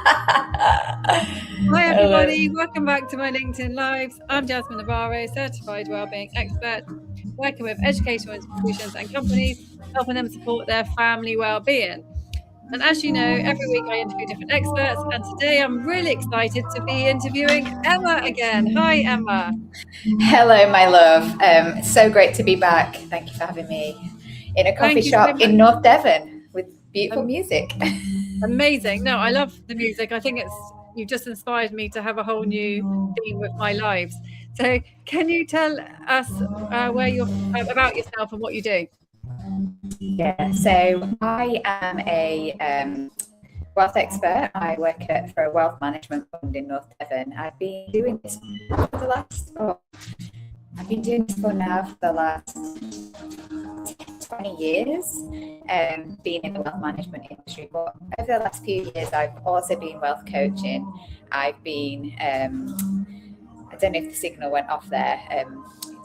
Hi everybody, welcome back to my LinkedIn Lives. I'm Jasmine Navarro, certified wellbeing expert, working with educational institutions and companies, helping them support their family wellbeing. And as you know, every week I interview different experts, and today I'm really excited to be interviewing Emma again. Hi Emma. Hello, my love. So great to be back. Thank you for having me in a coffee Thank you so shop much. in North Devon with beautiful music. Amazing. No, I love the music. I think you just inspired me to have a whole new theme with my lives. So can you tell us where you're about yourself and what you do? Yeah, so I am a wealth expert. I work for a wealth management fund in North Devon. I've been doing this for the last, I've been doing this for the last 20 years, being in the wealth management industry. But over the last few years, I've also been wealth coaching. I've been, I don't know if the signal went off there.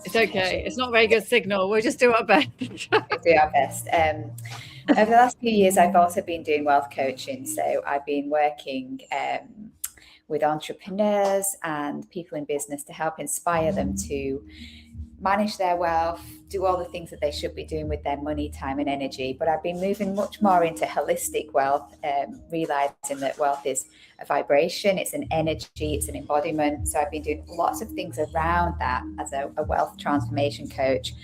It's okay. It's not very good signal. We'll just do our best. We'll do our best. Over the last few years, I've also been doing wealth coaching. So I've been working with entrepreneurs and people in business to help inspire them to manage their wealth, do all the things that they should be doing with their money, time and energy. But I've been moving much more into holistic wealth, realizing that wealth is a vibration, it's an energy, it's an embodiment. So I've been doing lots of things around that as a wealth transformation coach,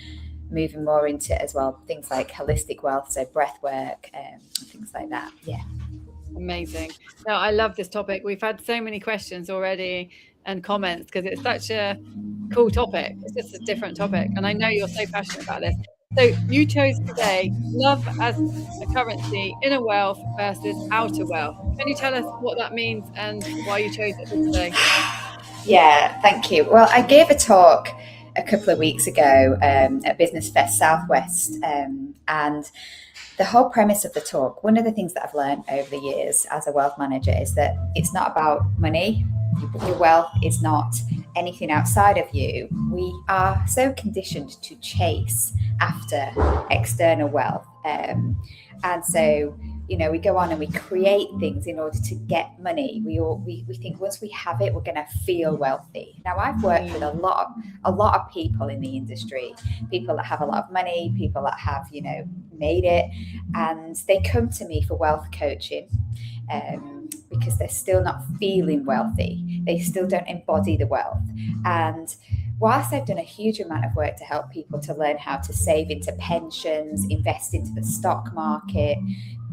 moving more into as well things like holistic wealth, so breath work, things like that. Yeah. Amazing. No, I love this topic. We've had so many questions already and comments because it's such a cool topic. It's just a different topic. And I know you're so passionate about this. So you chose today love as a currency, inner wealth versus outer wealth. Can you tell us what that means and why you chose it for today? Yeah, thank you. Well, I gave a talk a couple of weeks ago at Business Fest Southwest, and the whole premise of the talk, one of the things that I've learned over the years as a wealth manager is that it's not about money. Your wealth is not anything outside of you. We are so conditioned to chase after external wealth. And so, we go on and we create things in order to get money. We think once we have it, we're going to feel wealthy. Now, I've worked with a lot of people in the industry, people that have a lot of money, people that have, made it, and they come to me for wealth coaching. Because they're still not feeling wealthy. They still don't embody the wealth. And whilst I've done a huge amount of work to help people to learn how to save into pensions, invest into the stock market,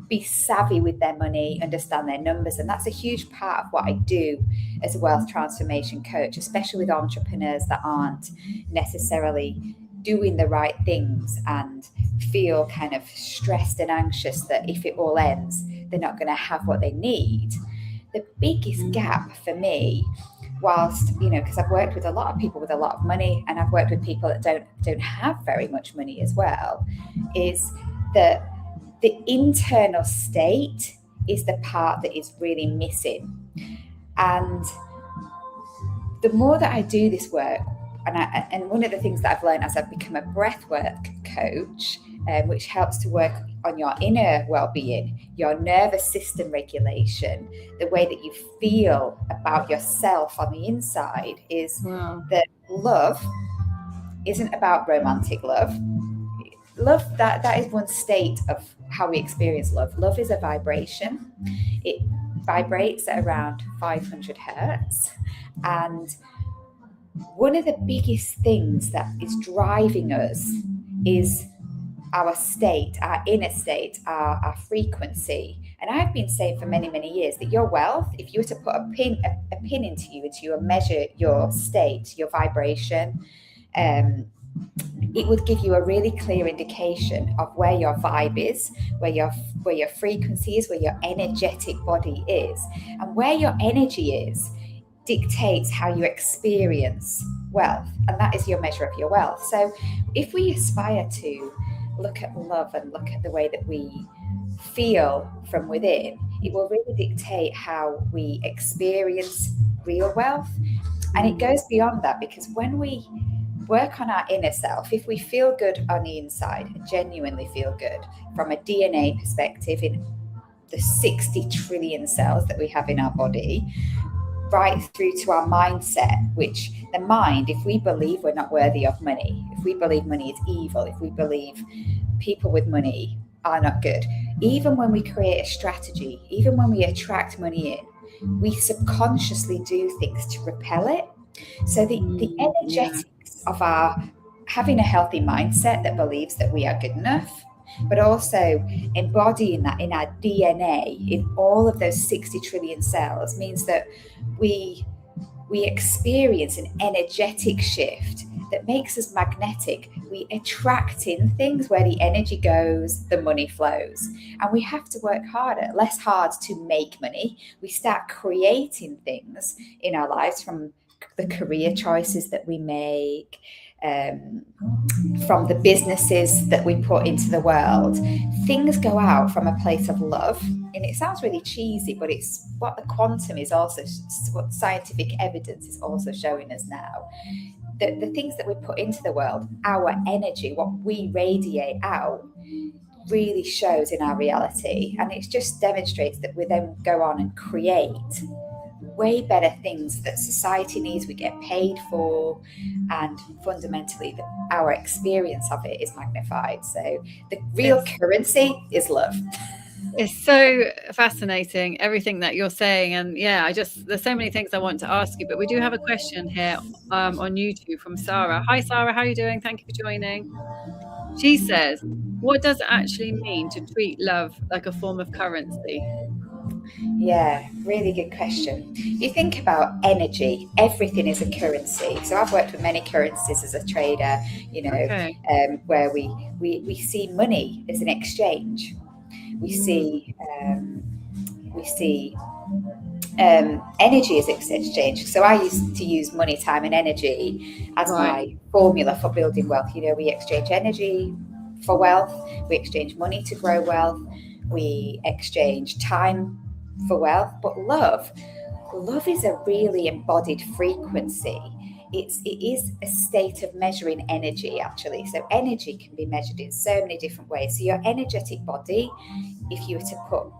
be savvy with their money, understand their numbers, and that's a huge part of what I do as a wealth transformation coach, especially with entrepreneurs that aren't necessarily doing the right things and feel kind of stressed and anxious that if it all ends, they're not going to have what they need. The biggest gap for me, whilst, because I've worked with a lot of people with a lot of money and I've worked with people that don't have very much money as well, is that the internal state is the part that is really missing. And the more that I do this work, and one of the things that I've learned as I've become a breathwork coach, which helps to work on your inner well-being, your nervous system regulation, the way that you feel about yourself on the inside, is that love isn't about romantic love. Love, that is one state of how we experience love. Love is a vibration. It vibrates at around 500 hertz. And one of the biggest things that is driving us is our state, our inner state, our frequency. And I've been saying for many, many years that your wealth, if you were to put a pin into you and you measure your state, your vibration, it would give you a really clear indication of where your vibe is, where your frequency is, where your energetic body is. And where your energy is dictates how you experience wealth. And that is your measure of your wealth. So if we aspire to look at love and look at the way that we feel from within, it will really dictate how we experience real wealth. And it goes beyond that, because when we work on our inner self, if we feel good on the inside and genuinely feel good from a DNA perspective, in the 60 trillion cells that we have in our body, right through to our mindset, which the mind, if we believe we're not worthy of money, if we believe money is evil, if we believe people with money are not good, even when we create a strategy, even when we attract money in, we subconsciously do things to repel it. So the energetics of our having a healthy mindset that believes that we are good enough, but also embodying that in our DNA, in all of those 60 trillion cells, means that we experience an energetic shift that makes us magnetic. We attract in things where the energy goes, the money flows. And we have to work harder, less hard to make money. We start creating things in our lives from the career choices that we make, from the businesses that we put into the world. Things go out from a place of love. And it sounds really cheesy, but it's what the quantum is also, what scientific evidence is also showing us now. The things that we put into the world, our energy, what we radiate out, really shows in our reality. And it just demonstrates that we then go on and create way better things that society needs, we get paid for, and fundamentally our experience of it is magnified. So the real currency is love. It's so fascinating, everything that you're saying. And yeah, there's so many things I want to ask you, but we do have a question here on YouTube from Sarah. Hi, Sarah, how are you doing? Thank you for joining. She says, what does it actually mean to treat love like a form of currency? Yeah, really good question. You think about energy, everything is a currency. So I've worked with many currencies as a trader, Okay. Where we see money as an exchange. We see energy as exchange. So I used to use money, time, and energy as my formula for building wealth. We exchange energy for wealth, we exchange money to grow wealth, we exchange time for wealth. But love is a really embodied frequency. It is a state of measuring energy, actually. So energy can be measured in so many different ways. So your energetic body, if you were to put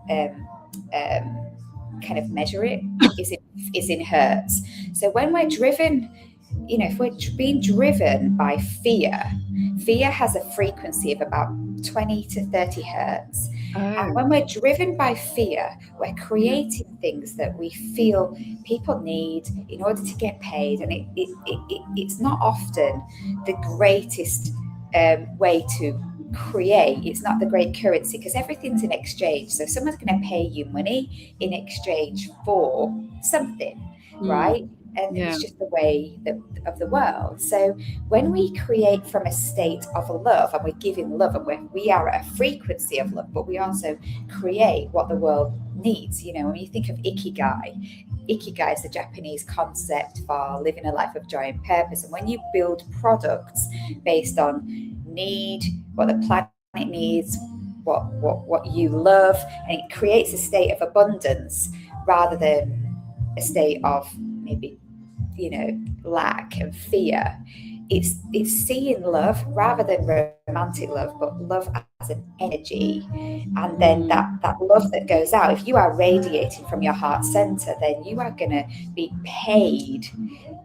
kind of measure it, is in hertz. So when we're driven, if we're being driven by fear has a frequency of about 20 to 30 hertz. And when we're driven by fear, we're creating things that we feel people need in order to get paid. And it's not often the greatest way to create. It's not the great currency, because everything's in exchange. So someone's going to pay you money in exchange for something, right? And it's just the way of the world. So when we create from a state of love, and we're giving love, and we are at a frequency of love, but we also create what the world needs. When you think of ikigai is the Japanese concept for living a life of joy and purpose. And when you build products based on need, what the planet needs, what you love, and it creates a state of abundance rather than a state of maybe lack and fear. It's seeing love rather than romantic love, but love as an energy. And then that love that goes out, if you are radiating from your heart center, then you are going to be paid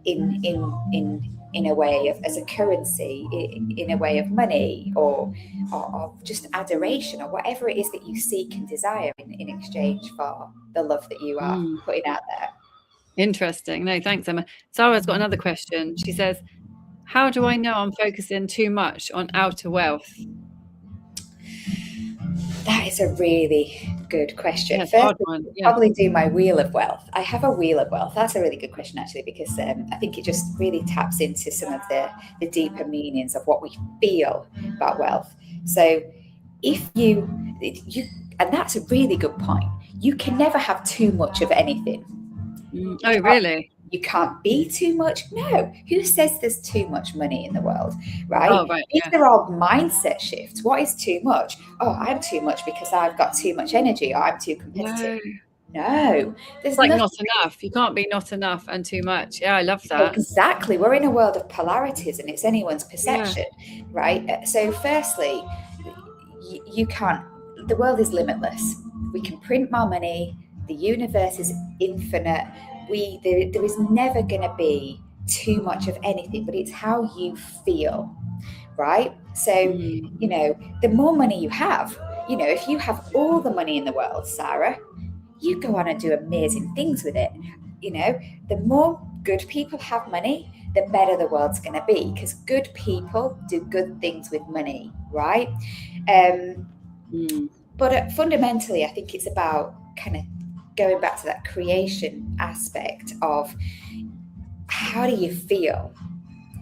in a way of, as a currency, in a way of money or just adoration, or whatever it is that you seek and desire in exchange for the love that you are putting out there. Interesting. No, thanks, Emma. Sarah's got another question. She says, how do I know I'm focusing too much on outer wealth? That is a really good question. Yes, First, yeah. probably do my wheel of wealth. I have a wheel of wealth. That's a really good question, actually, because I think it just really taps into some of the deeper meanings of what we feel about wealth. So if you, and that's a really good point, you can never have too much of anything. Oh, really? You can't be too much. No. Who says there's too much money in the world, right? Oh, right. These are all mindset shifts. What is too much? Oh, I'm too much because I've got too much energy, or I'm too competitive. No. There's like not enough. You can't be not enough and too much. Yeah, I love that. Exactly. We're in a world of polarities, and it's anyone's perception, right? So firstly, you can't, the world is limitless. We can print more money. The universe is infinite. There is never going to be too much of anything, but it's how you feel, right? So, the more money you have, if you have all the money in the world, Sarah, you go on and do amazing things with it. The more good people have money, the better the world's going to be, because good people do good things with money, right? But fundamentally, I think it's about kind of going back to that creation aspect of how do you feel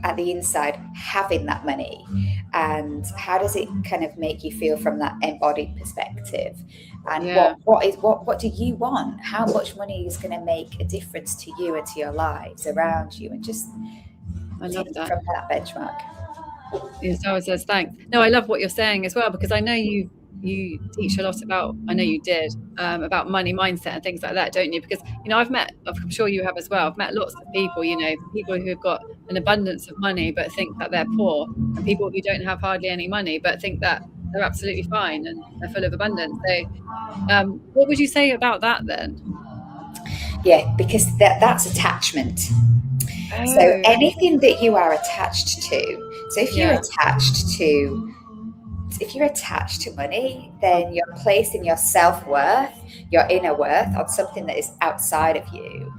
at the inside having that money, and how does it kind of make you feel from that embodied perspective, and what do you want, how much money is going to make a difference to you and to your lives around you, and just I love that from that benchmark. Yes, Sarah says thanks. No, I love what you're saying as well, because I know you teach a lot about, I know you did, about money mindset and things like that, don't you? Because, I'm sure you have as well. I've met lots of people, people who have got an abundance of money but think that they're poor, and people who don't have hardly any money but think that they're absolutely fine and they're full of abundance. So, what would you say about that then? Yeah, because that's attachment. So anything that you are attached to, so if you're attached to money, then you're placing your self-worth, your inner worth, on something that is outside of you.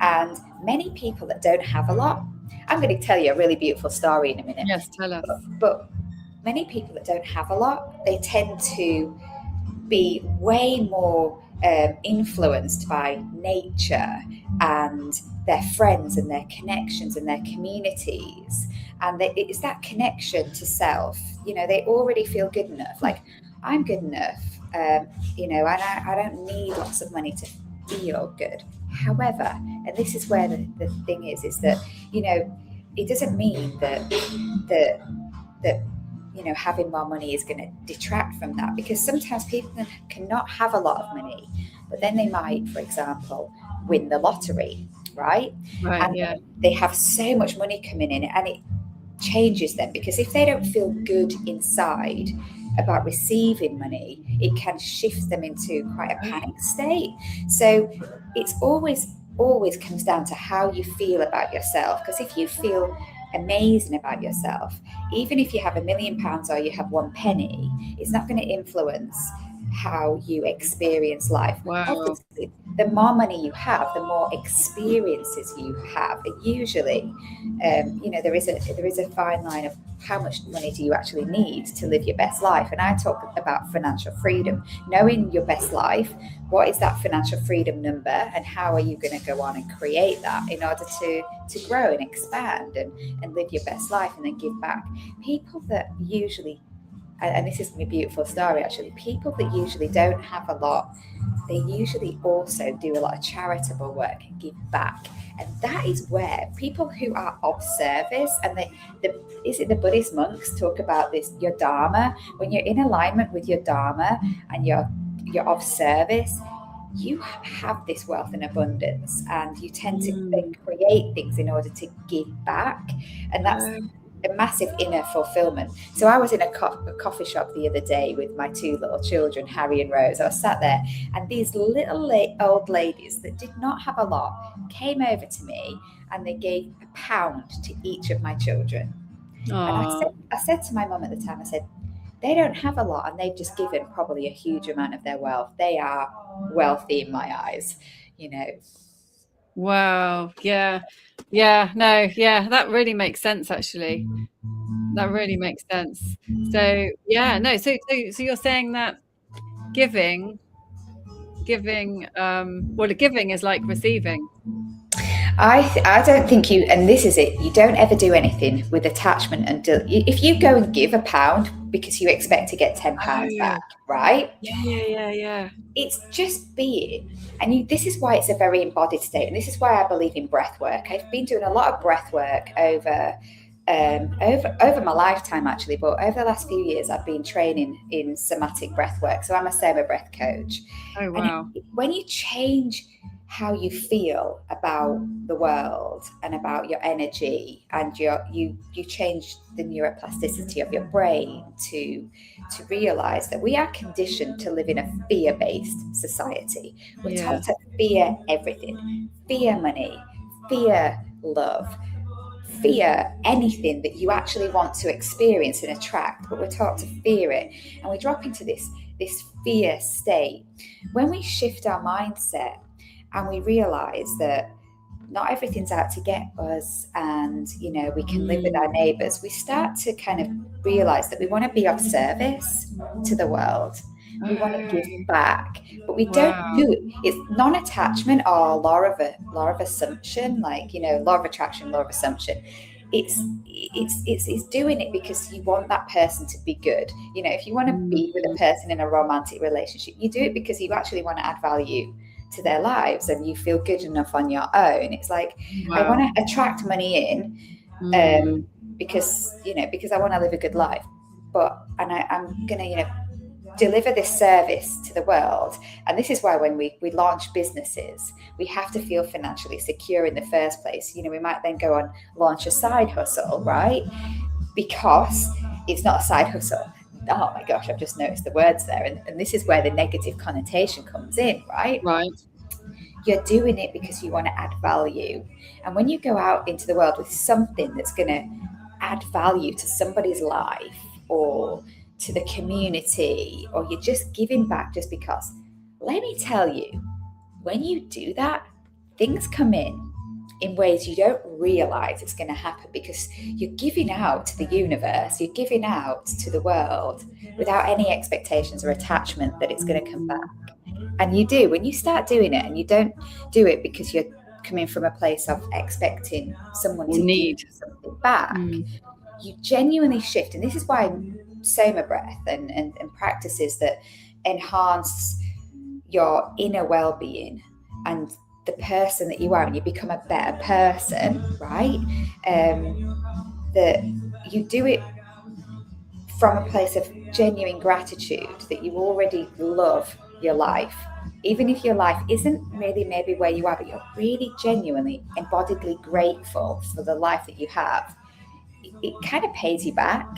And many people that don't have a lot, I'm going to tell you a really beautiful story in a minute. Yes, tell us. But many people that don't have a lot, they tend to be way more influenced by nature and their friends and their connections and their communities. And it's that connection to self. They already feel good enough. Like, I'm good enough. And I don't need lots of money to feel good. However, and this is where the thing is that, it doesn't mean that having more money is going to detract from that, because sometimes people cannot have a lot of money, but then they might, for example, win the lottery, right? And they have so much money coming in, and it changes them, because if they don't feel good inside about receiving money, it can shift them into quite a panic state. So it's always comes down to how you feel about yourself, because if you feel amazing about yourself, even if you have £1 million or you have 1 penny, it's not going to influence how you experience life. Wow. Obviously, the more money you have, the more experiences you have. And usually, there is a fine line of how much money do you actually need to live your best life. And I talk about financial freedom, knowing your best life. What is that financial freedom number, and how are you going to go on and create that in order to grow and expand and live your best life and then give back? People that usually, and this is my beautiful story actually, people that usually don't have a lot, they usually also do a lot of charitable work and give back. And that is where people who are of service, and the Buddhist monks talk about this, your dharma. When you're in alignment with your dharma and you're of service, you have this wealth and abundance, and you tend to create things in order to give back. And that's a massive inner fulfillment. So I was in a coffee shop the other day with my 2 little children, Harry and Rose. I was sat there, and these little old ladies that did not have a lot came over to me, and they gave £1 to each of my children. Aww. And I said to my mum at the time, I said, they don't have a lot, and they've just given probably a huge amount of their wealth. They are wealthy in my eyes, Wow. Yeah. No. Yeah. That really makes sense, actually. That really makes sense. So yeah. No. So you're saying that giving, giving is like receiving. I don't think and this is it, you don't ever do anything with attachment until, if you go and give £1 because you expect to get £10 back, right? Yeah. It's just being, and this is why it's a very embodied state, and this is why I believe in breath work. I've been doing a lot of breath work over my lifetime, actually, but over the last few years I've been training in somatic breath work. So I'm a Soma breath coach. Oh wow. And when you change how you feel about the world and about your energy, and you change the neuroplasticity of your brain to realize that we are conditioned to live in a fear-based society. We're taught to fear everything. Fear money, fear love, fear anything that you actually want to experience and attract, but we're taught to fear it, and we drop into this fear state. When we shift our mindset and we realize that not everything's out to get us, and we can live with our neighbors, we start to kind of realize that we want to be of service to the world. We want to give back, but we don't do it. It's non-attachment or law of assumption, like law of attraction, law of assumption. It's doing it because you want that person to be good. If you want to be with a person in a romantic relationship, you do it because you actually want to add value to their lives and you feel good enough on your own. It's like, I want to attract money in because I want to live a good life, I'm gonna deliver this service to the world. And this is why when we launch businesses, we have to feel financially secure in the first place. We might then go on launch a side hustle, right? Because it's not a side hustle. Oh my gosh, I've just noticed the words there. And this is where the negative connotation comes in, right? Right. You're doing it because you want to add value. And when you go out into the world with something that's going to add value to somebody's life or to the community, or you're just giving back just because, let me tell you, when you do that, things come in ways you don't realize it's going to happen, because you're giving out to the universe, you're giving out to the world without any expectations or attachment that it's going to come back. And you do, when you start doing it, and you don't do it because you're coming from a place of expecting someone to give something back, you genuinely shift. And this is why Soma breath and practices that enhance your inner well-being and the person that you are, and you become a better person, right? That you do it from a place of genuine gratitude, that you already love your life, even if your life isn't really maybe where you are, but you're really genuinely embodiedly grateful for the life that you have. It kind of pays you back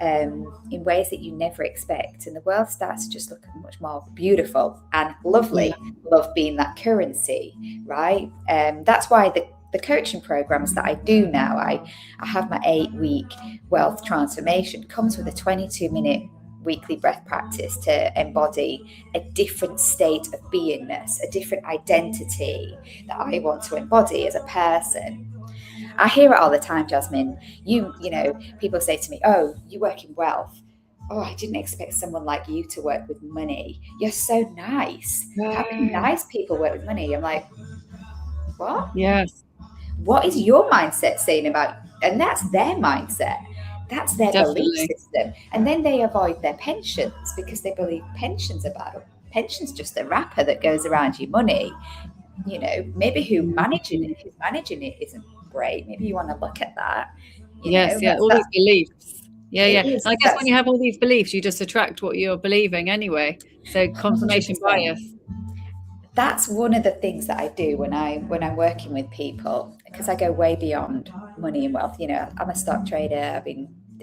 in ways that you never expect, and the world starts to just look much more beautiful and lovely. Love being that currency, right? That's why the coaching programs that I do now, I have my 8-week wealth transformation, comes with a 22-minute weekly breath practice to embody a different state of beingness, a different identity that I want to embody as a person. I hear it all the time, Jasmine. People say to me, "Oh, you work in wealth. Oh, I didn't expect someone like you to work with money. You're so nice. How can nice people work with money?" I'm like, what? Yes. What is your mindset saying about? And that's their mindset. That's their belief system. And then they avoid their pensions because they believe pensions are bad. Pension's just a wrapper that goes around your money. Maybe who's managing it isn't great. Maybe you want to look at that. All these beliefs. And I guess when you have all these beliefs, you just attract what you're believing anyway. So confirmation 100%. Bias. That's one of the things that I do when I'm working with people, because I go way beyond money and wealth. I'm a stock trader.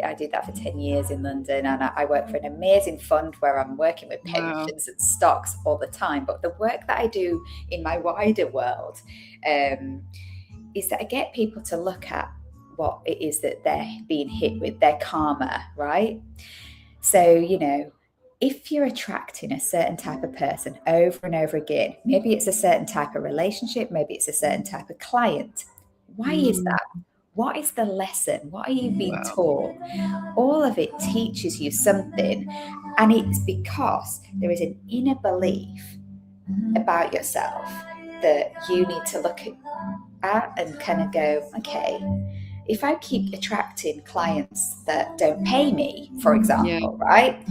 I did that for 10 years in London, and I work for an amazing fund where I'm working with pensions and stocks all the time. But the work that I do in my wider world is that I get people to look at what it is that they're being hit with, their karma, right? So, if you're attracting a certain type of person over and over again, maybe it's a certain type of relationship, maybe it's a certain type of client. Why is that? What is the lesson? What are you being taught? All of it teaches you something. And it's because there is an inner belief about yourself that you need to look at and kind of go, okay, if I keep attracting clients that don't pay me, for example, right?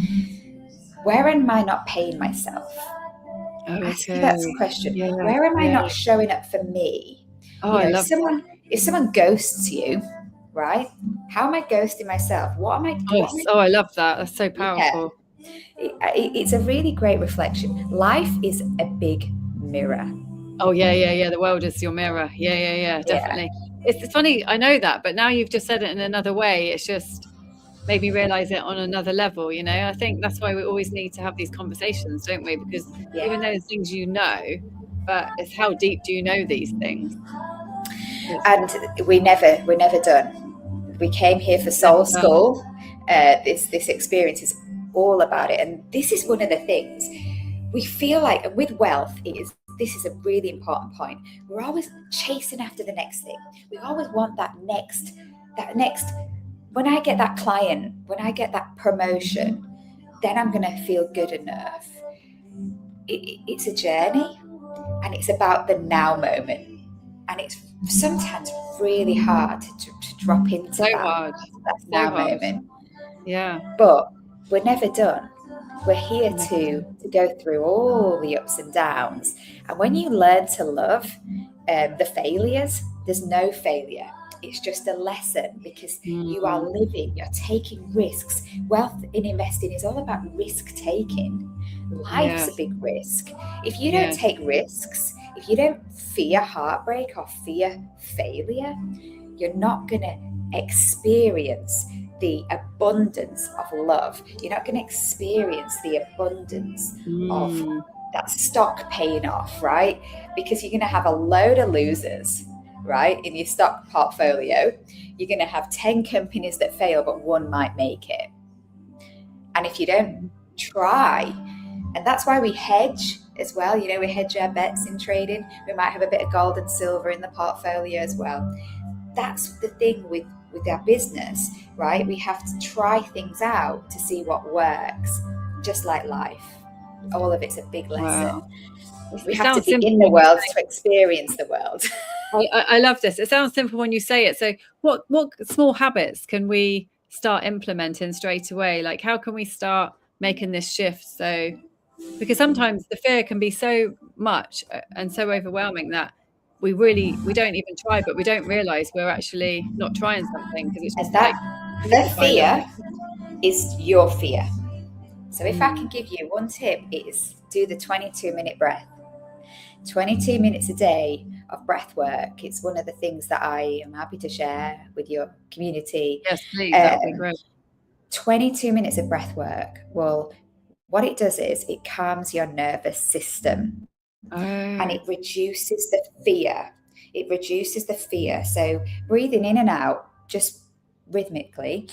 Where am I not paying myself? Ask you that question. Where am I not showing up for me? If someone ghosts you, right? How am I ghosting myself? What am I doing? I love that. That's so powerful. It's a really great reflection. Life is a big mirror. Oh yeah. The world is your mirror. Yeah, Yeah. definitely. It's funny, I know that, but now you've just said it in another way. It's just made me realize it on another level. I think that's why we always need to have these conversations, don't we? Because even though Yeah. there's things but it's how deep do you know these things? It's And we're never done. We came here for never soul done. school. This experience is all about it, and this is one of the things we feel like. And with wealth, this is a really important point. We're always chasing after the next thing. We always want that next. When I get that client, when I get that promotion, then I'm going to feel good enough. It's a journey, and it's about the now moment. And it's sometimes really hard to drop into So that hard. So now hard. moment. Yeah. But we're never done. We're here Never to done. go through all the ups and downs. And when you learn to love the failures, there's no failure. It's just a lesson, because you are Mm, living, you're taking risks. Wealth in investing is all about risk taking. Life's a yes. big risk. If you don't Yes. take risks, if you don't fear heartbreak or fear failure, you're not going to experience the abundance of love. You're not going to experience the abundance of Mm, that stock paying off, right? Because you're going to have a load of losers, right, in your stock portfolio. You're going to have 10 companies that fail, but one might make it. And if you don't try, and that's why we hedge as well. We hedge our bets in trading. We might have a bit of gold and silver in the portfolio as well. That's the thing with our business, right? We have to try things out to see what works, just like life. All of it's a big lesson. wow. We It have to sounds be simple in the when you world say. to experience the world. I love this. It sounds simple when you say it. So what small habits can we start implementing straight away? Like, how can we start making this shift? So, because sometimes the fear can be so much and so overwhelming that we don't even try, but we don't realize we're actually not trying something because it's And just like the little by little. fear is your fear. So if I can Mm. give you one tip, it is do the 22-minute breath. 22 minutes a day of breath work. It's one of the things that I am happy to share with your community. Yes, please. That would be great. 22 minutes of breath work. Well, what it does is it calms your nervous system, and Oh. it reduces the fear. It reduces the fear. So breathing in and out, just rhythmically,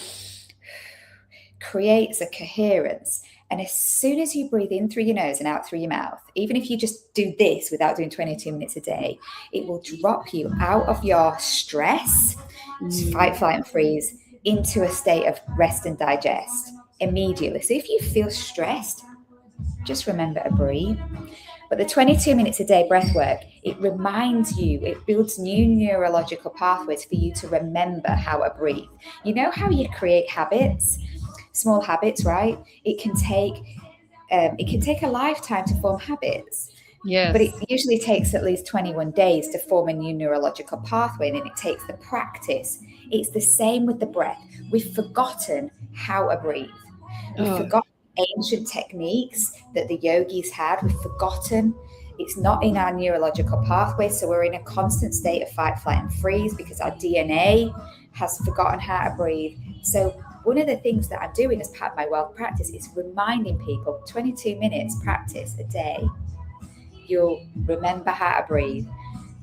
creates a coherence. And as soon as you breathe in through your nose and out through your mouth, even if you just do this without doing 22 minutes a day, it will drop you out of your stress, fight, flight, and freeze, into a state of rest and digest immediately. So if you feel stressed, just remember to breathe. But the 22 minutes a day breath work, it reminds you, it builds new neurological pathways for you to remember how to breathe. You know how you create habits, small habits, right? It can take a lifetime to form habits. But it Yes. usually takes at least 21 days to form a new neurological pathway, and it takes the practice. It's the same with the breath. We've forgotten how to breathe. We've Oh, forgotten ancient techniques that the yogis had. We've forgotten. It's not in our neurological pathway, so we're in a constant state of fight, flight, and freeze because our DNA has forgotten how to breathe. So one of the things that I'm doing as part of my wealth practice is reminding people 22 minutes practice a day. You'll remember how to breathe.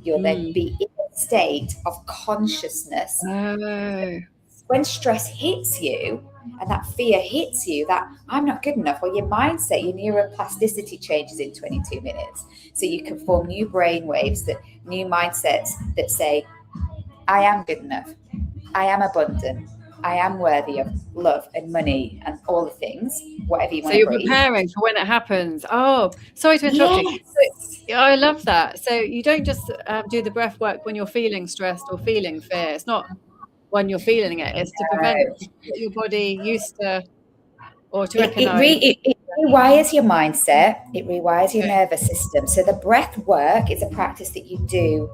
You'll then mm. be in a state of consciousness. Oh. When stress hits you and that fear hits you, that I'm not good enough, well, your mindset, your neuroplasticity changes in 22 minutes. So you can form new brain waves, new mindsets that say, I am good enough. I am abundant. I am worthy of love and money and all the things, whatever you So want to you're breathe. preparing for when it happens. Oh, sorry to interrupt you. Yes. Yeah, I love that. So you don't just do the breath work when you're feeling stressed or feeling fear. It's not when you're feeling it. It's to prevent No. to get your body used to or to It, it, recognize. re- it, it rewires your mindset, it rewires your nervous system. So the breath work is a practice that you do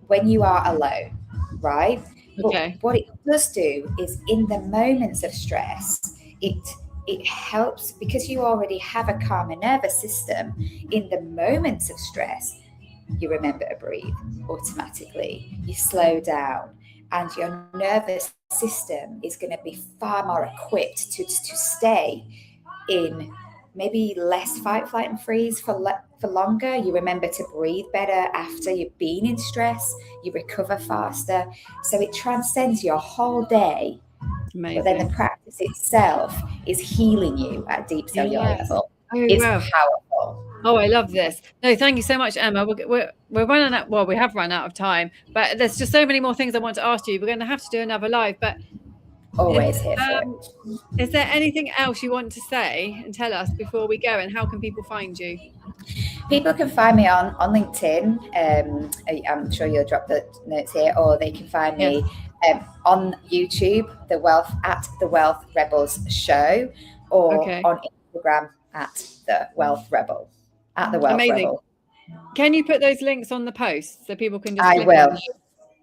when you are alone, right? But Okay. what it does do is in the moments of stress, it helps because you already have a calmer nervous system. In the moments of stress, you remember to breathe automatically. You slow down, and your nervous system is going to be far more equipped to stay in maybe less fight, flight, and freeze for longer. You remember to breathe better after you've been in stress. You recover faster. So it transcends your whole day. But then the Amazing. practice itself is healing you at a deep cellular Yes. level. Oh, It's wow. powerful. Oh, I love this. No, thank you so much, Emma. We're running out. Well, we have run out of time, but there's just so many more things I want to ask you. We're going to have to do another live. But is Always here for it. is there anything else you want to say and tell us before we go? And how can people find you? People can find me on LinkedIn. I'm sure you'll drop the notes here, or they can find Yes. me on YouTube, the Wealth Rebels Show, or Okay. on Instagram at the Wealth Rebel. Amazing. Can you put those links on the post so people can just I click will. on them?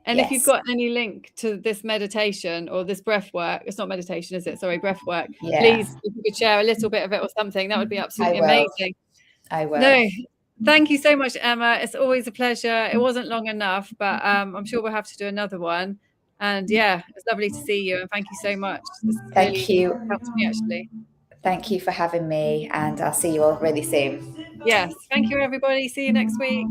And if you've got any link to this meditation or this breath work, it's not meditation, is it? Sorry, breath work. Yeah. Please, if you could share a little bit of it or something, that would be absolutely amazing. I will. No, thank you so much, Emma. It's always a pleasure. It wasn't long enough, but I'm sure we'll have to do another one. And yeah, it's lovely to see you. And thank you so much. This Thank really you. helped me, actually. Thank you for having me, and I'll see you all really soon. Yes. Thank you, everybody. See you next week.